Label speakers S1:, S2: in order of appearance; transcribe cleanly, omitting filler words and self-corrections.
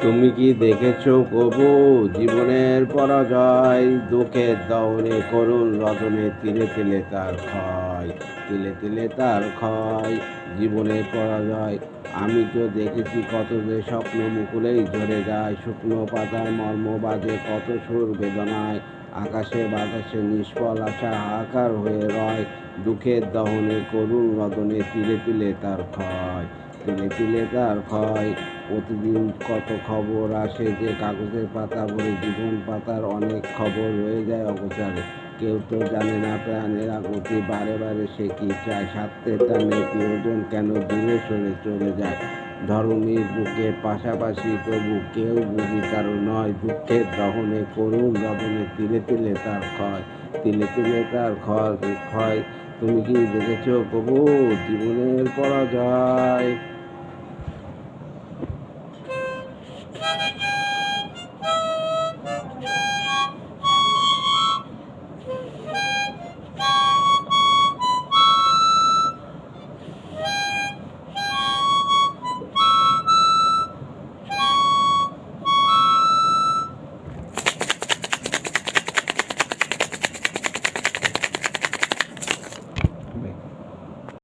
S1: তুমি কি দেখেছো কবু জীবনের পরাজয়? দুঃখের দহনে করুণ রজনে তিলে তিলে তার ক্ষয়, তিলে তিলে তার ক্ষয়। জীবনের পরাজয় আমি তো দেখেছি কত যে স্বপ্ন মুকুলেই ঝরে যায়, শুকনো পাতার মর্ম বাজে কত সুর বেদনায়, আকাশে বাতাসে নিষ্ফল আশা হাহাকার হয়ে রয়। দুঃখের দহনে করুণ রদনে তিলে তিলে তার ক্ষয়, তিলে তিলে তার ক্ষয়। প্রতিদিন কত খবর আসে যে কাগজের পাতা ভরে, জীবন পাতার অনেক খবর রয়ে যায় অগোচরে। কেউ তো জানে না প্রাণের আকুতি, বারে বারে সে কি চায়, স্বার্থের টানে প্রিয়জন কেন দূরে সরে চলে যায়। ধরণীর বুকে পাশাপাশি তবু কেউ বুঝি কারো নয়, দুঃখের দহনে করুণ রদনে তিলে তিলে তার ক্ষয়, তিলে তিলে তার ক্ষয় ক্ষয়। তুমি কি দেখেছো কবু জীবনের পরাজয়?